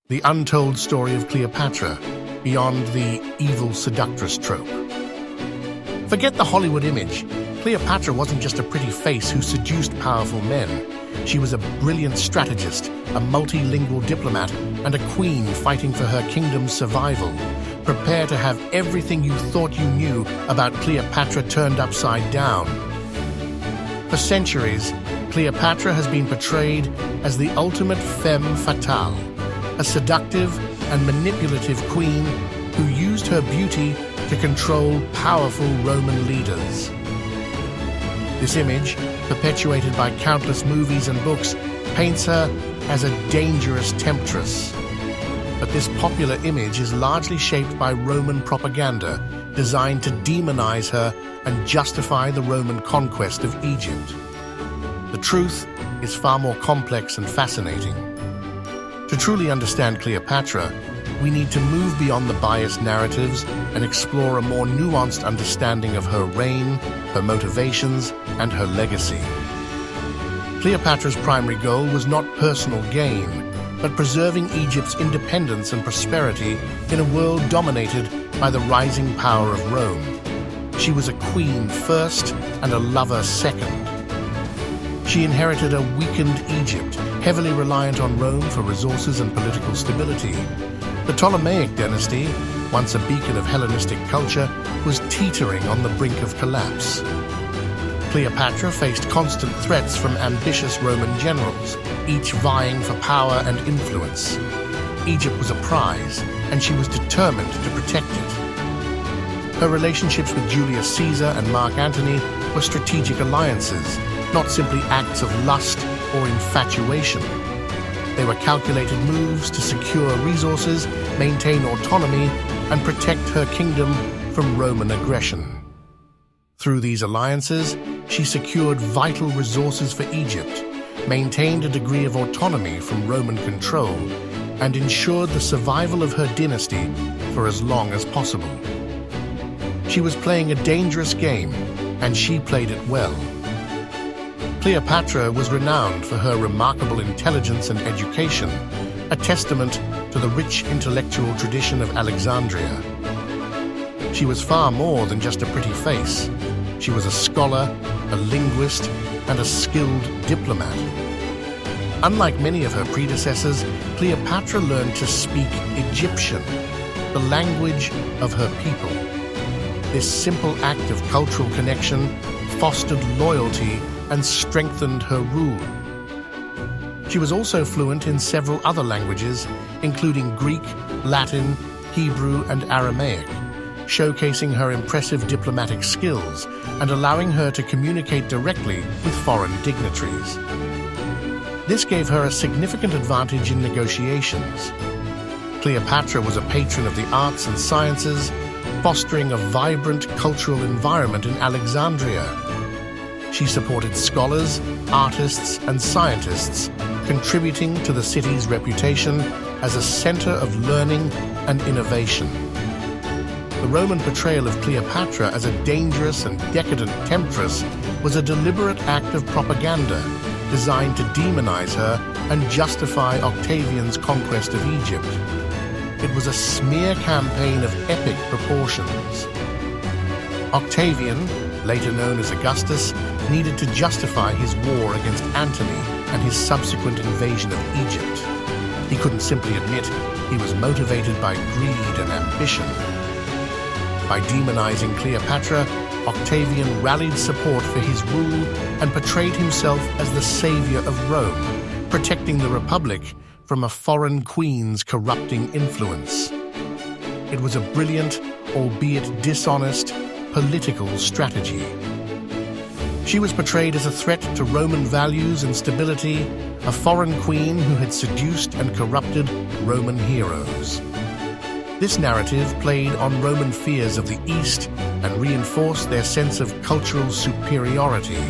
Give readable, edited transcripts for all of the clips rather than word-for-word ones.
the untold story of Cleopatra, beyond the evil seductress trope. Forget the Hollywood image. Cleopatra wasn't just a pretty face who seduced powerful men. She was a brilliant strategist, a multilingual diplomat, and a queen fighting for her kingdom's survival. Prepare to have everything you thought you knew about Cleopatra turned upside down. For centuries, Cleopatra has been portrayed as the ultimate femme fatale, a seductive and manipulative queen who used her beauty to control powerful Roman leaders. This image, perpetuated by countless movies and books, paints her as a dangerous temptress. But this popular image is largely shaped by Roman propaganda, designed to demonize her and justify the Roman conquest of Egypt. The truth is far more complex and fascinating. To truly understand Cleopatra, we need to move beyond the biased narratives and explore a more nuanced understanding of her reign, her motivations, and her legacy. Cleopatra's primary goal was not personal gain, but preserving Egypt's independence and prosperity in a world dominated by the rising power of Rome. She was a queen first and a lover second. She inherited a weakened Egypt, heavily reliant on Rome for resources and political stability. The Ptolemaic dynasty, once a beacon of Hellenistic culture, was teetering on the brink of collapse. Cleopatra faced constant threats from ambitious Roman generals, each vying for power and influence. Egypt was a prize, and she was determined to protect it. Her relationships with Julius Caesar and Mark Antony were strategic alliances, not simply acts of lust or infatuation. They were calculated moves to secure resources, maintain autonomy, and protect her kingdom from Roman aggression. Through these alliances, she secured vital resources for Egypt, maintained a degree of autonomy from Roman control, and ensured the survival of her dynasty for as long as possible. She was playing a dangerous game, and she played it well. Cleopatra was renowned for her remarkable intelligence and education, a testament to the rich intellectual tradition of Alexandria. She was far more than just a pretty face. She was a scholar, a linguist, and a skilled diplomat. Unlike many of her predecessors, Cleopatra learned to speak Egyptian, the language of her people. This simple act of cultural connection fostered loyalty and strengthened her rule. She was also fluent in several other languages, including Greek, Latin, Hebrew, and Aramaic, showcasing her impressive diplomatic skills and allowing her to communicate directly with foreign dignitaries. This gave her a significant advantage in negotiations. Cleopatra was a patron of the arts and sciences, fostering a vibrant cultural environment in Alexandria. She supported scholars, artists, and scientists, contributing to the city's reputation as a center of learning and innovation. The Roman portrayal of Cleopatra as a dangerous and decadent temptress was a deliberate act of propaganda designed to demonize her and justify Octavian's conquest of Egypt. It was a smear campaign of epic proportions. Octavian, later known as Augustus, needed to justify his war against Antony and his subsequent invasion of Egypt. He couldn't simply admit he was motivated by greed and ambition. By demonizing Cleopatra, Octavian rallied support for his rule and portrayed himself as the savior of Rome, protecting the Republic from a foreign queen's corrupting influence. It was a brilliant, albeit dishonest, political strategy. She was portrayed as a threat to Roman values and stability, a foreign queen who had seduced and corrupted Roman heroes. This narrative played on Roman fears of the East and reinforced their sense of cultural superiority.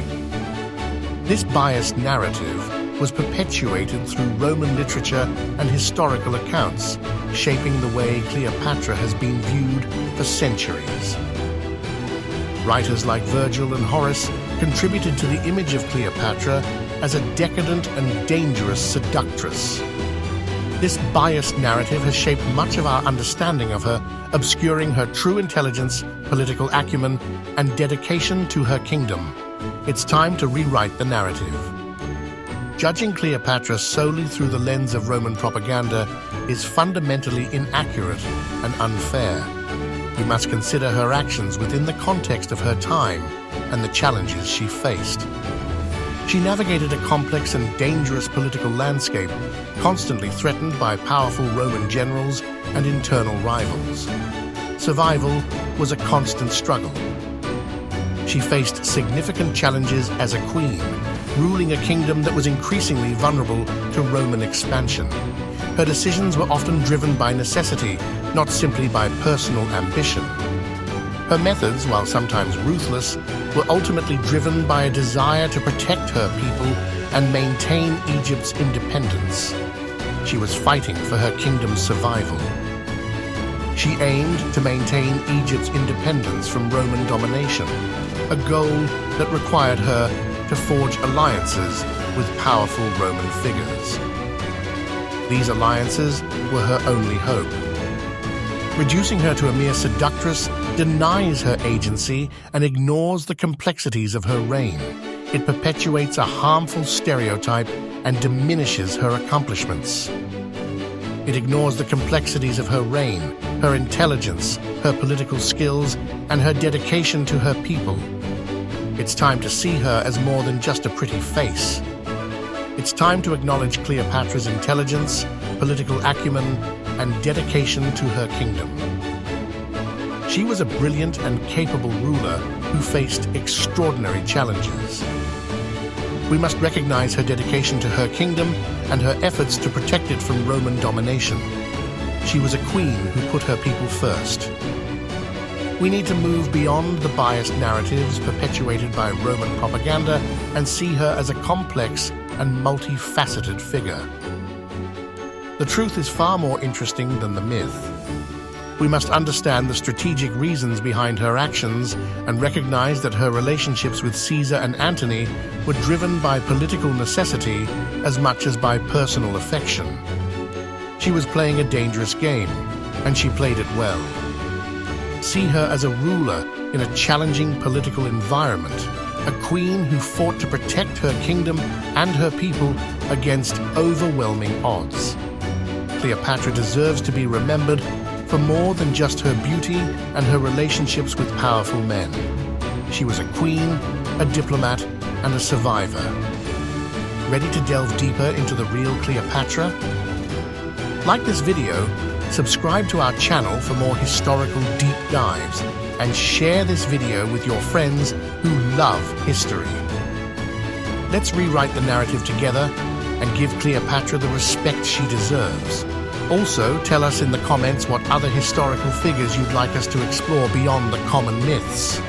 This biased narrative was perpetuated through Roman literature and historical accounts, shaping the way Cleopatra has been viewed for centuries. Writers like Virgil and Horace contributed to the image of Cleopatra as a decadent and dangerous seductress. This biased narrative has shaped much of our understanding of her, obscuring her true intelligence, political acumen, and dedication to her kingdom. It's time to rewrite the narrative. Judging Cleopatra solely through the lens of Roman propaganda is fundamentally inaccurate and unfair. We must consider her actions within the context of her time and the challenges she faced. She navigated a complex and dangerous political landscape, constantly threatened by powerful Roman generals and internal rivals. Survival was a constant struggle. She faced significant challenges as a queen, ruling a kingdom that was increasingly vulnerable to Roman expansion. Her decisions were often driven by necessity, not simply by personal ambition. Her methods, while sometimes ruthless, were ultimately driven by a desire to protect her people and maintain Egypt's independence. She was fighting for her kingdom's survival. She aimed to maintain Egypt's independence from Roman domination, a goal that required her to forge alliances with powerful Roman figures. These alliances were her only hope. Reducing her to a mere seductress denies her agency and ignores the complexities of her reign. It perpetuates a harmful stereotype and diminishes her accomplishments. It ignores the complexities of her reign, her intelligence, her political skills, and her dedication to her people. It's time to see her as more than just a pretty face. It's time to acknowledge Cleopatra's intelligence, political acumen, and dedication to her kingdom. She was a brilliant and capable ruler who faced extraordinary challenges. We must recognize her dedication to her kingdom and her efforts to protect it from Roman domination. She was a queen who put her people first. We need to move beyond the biased narratives perpetuated by Roman propaganda and see her as a complex and multifaceted figure. The truth is far more interesting than the myth. We must understand the strategic reasons behind her actions and recognize that her relationships with Caesar and Antony were driven by political necessity as much as by personal affection. She was playing a dangerous game, and she played it well. See her as a ruler in a challenging political environment, a queen who fought to protect her kingdom and her people against overwhelming odds. Cleopatra deserves to be remembered for more than just her beauty and her relationships with powerful men. She was a queen, a diplomat, and a survivor. Ready to delve deeper into the real Cleopatra? Like this video, subscribe to our channel for more historical deep dives, and share this video with your friends who love history. Let's rewrite the narrative together and give Cleopatra the respect she deserves. Also, tell us in the comments what other historical figures you'd like us to explore beyond the common myths.